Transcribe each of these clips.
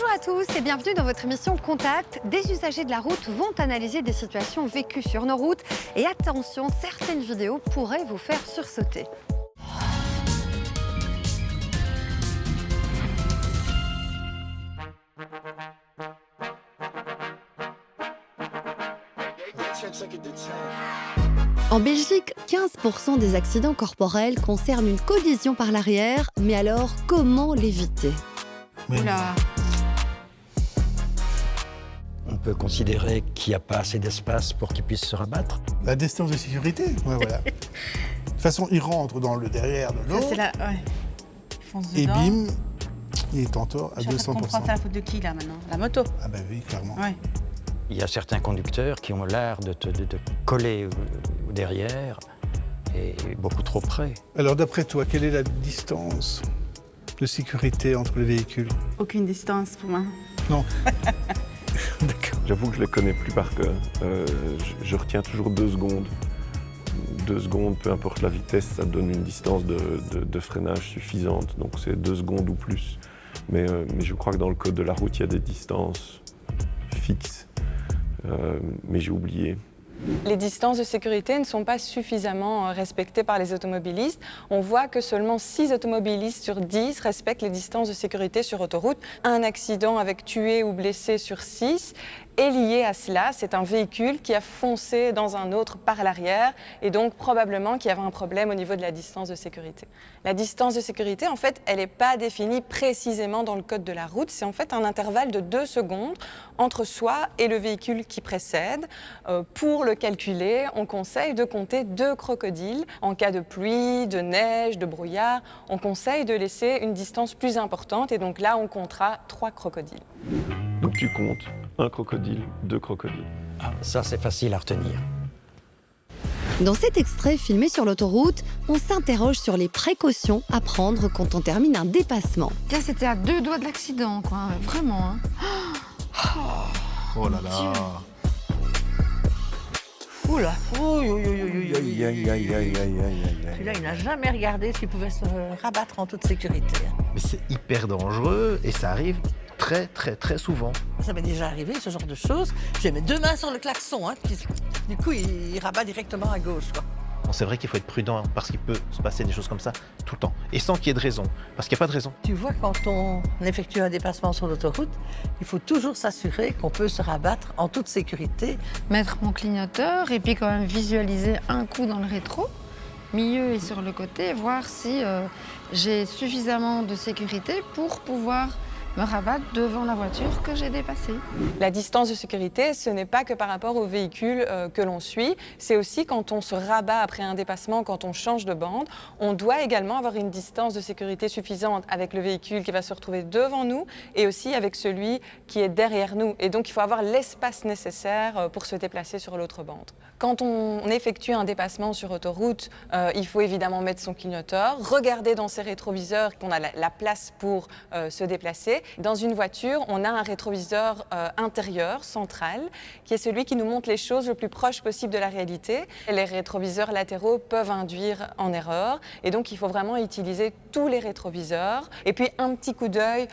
Bonjour à tous et bienvenue dans votre émission Contact. Des usagers de la route vont analyser des situations vécues sur nos routes. Et attention, certaines vidéos pourraient vous faire sursauter. En Belgique, 15% des accidents corporels concernent une collision par l'arrière. Mais alors, comment l'éviter ? Oula. On peut considérer qu'il n'y a pas assez d'espace pour qu'il puisse se rabattre. La distance de sécurité, ouais, voilà. De toute façon, il rentre dans le derrière de l'autre. C'est là, ouais. Il fonce Et dedans. bim, il est en tort à Je suis en train de 200%. comprendre, c'est la faute de qui là maintenant? La moto. Ah bah oui, clairement. Ouais. Il y a certains conducteurs qui ont l'art de coller au derrière et beaucoup trop près. Alors d'après toi, quelle est la distance de sécurité entre les véhicules? Aucune distance pour moi. Non. D'accord. J'avoue que je ne les connais plus par cœur. Je retiens toujours 2 secondes. 2 secondes, peu importe la vitesse, ça donne une distance de freinage suffisante. Donc c'est 2 secondes ou plus. Mais je crois que dans le code de la route, il y a des distances fixes. Mais j'ai oublié. Les distances de sécurité ne sont pas suffisamment respectées par les automobilistes. On voit que seulement 6 automobilistes sur 10 respectent les distances de sécurité sur autoroute. Un accident avec tué ou blessé sur 6 est lié à cela. C'est un véhicule qui a foncé dans un autre par l'arrière et donc probablement qu'il y avait un problème au niveau de la distance de sécurité. La distance de sécurité, en fait, elle n'est pas définie précisément dans le code de la route. C'est en fait un intervalle de 2 secondes entre soi et le véhicule qui précède. Pour le calculer, on conseille de compter 2 crocodiles. En cas de pluie, de neige, de brouillard, on conseille de laisser une distance plus importante et donc là, on comptera 3 crocodiles. Donc tu comptes 1 crocodile, 2 crocodiles. Ah, ça, c'est facile à retenir. Dans cet extrait filmé sur l'autoroute, on s'interroge sur les précautions à prendre quand on termine un dépassement. Tiens, c'était à 2 doigts de l'accident, quoi. Vraiment, hein. Oh là là. Oula, celui-là, il n'a jamais regardé s'il pouvait se rabattre en toute sécurité. Mais c'est hyper dangereux et ça arrive très très très souvent. Ça m'est déjà arrivé, ce genre de choses. J'ai mis 2 mains sur le klaxon, hein, puis du coup, il rabat directement à gauche, quoi. Bon, c'est vrai qu'il faut être prudent parce qu'il peut se passer des choses comme ça tout le temps. Et sans qu'il y ait de raison, parce qu'il n'y a pas de raison. Tu vois, quand on effectue un dépassement sur l'autoroute, il faut toujours s'assurer qu'on peut se rabattre en toute sécurité. Mettre mon clignoteur et puis quand même visualiser un coup dans le rétro, milieu et sur le côté, voir si j'ai suffisamment de sécurité pour pouvoir me rabattre devant la voiture que j'ai dépassée. La distance de sécurité, ce n'est pas que par rapport au véhicule que l'on suit, c'est aussi quand on se rabat après un dépassement, quand on change de bande, on doit également avoir une distance de sécurité suffisante avec le véhicule qui va se retrouver devant nous et aussi avec celui qui est derrière nous. Et donc il faut avoir l'espace nécessaire pour se déplacer sur l'autre bande. Quand on effectue un dépassement sur autoroute, il faut évidemment mettre son clignoteur, regarder dans ses rétroviseurs qu'on a la place pour se déplacer. Dans une voiture, on a un rétroviseur intérieur, central, qui est celui qui nous montre les choses le plus proche possible de la réalité. Et les rétroviseurs latéraux peuvent induire en erreur et donc il faut vraiment utiliser tous les rétroviseurs et puis un petit coup d'œil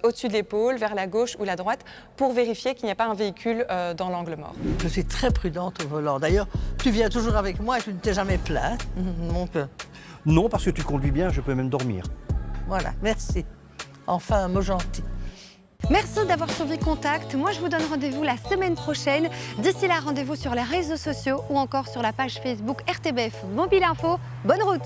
au-dessus de l'épaule, vers la gauche ou la droite pour vérifier qu'il n'y a pas un véhicule dans l'angle mort. Je suis très prudente au volant. D'ailleurs, tu viens toujours avec moi et tu ne t'es jamais plaint. Donc, Non, parce que tu conduis bien, je peux même dormir. voilà, merci. Enfin, un mot gentil. Merci d'avoir suivi Contact. Moi, je vous donne rendez-vous la semaine prochaine. D'ici là, rendez-vous sur les réseaux sociaux ou encore sur la page Facebook RTBF Mobile Info. Bonne route!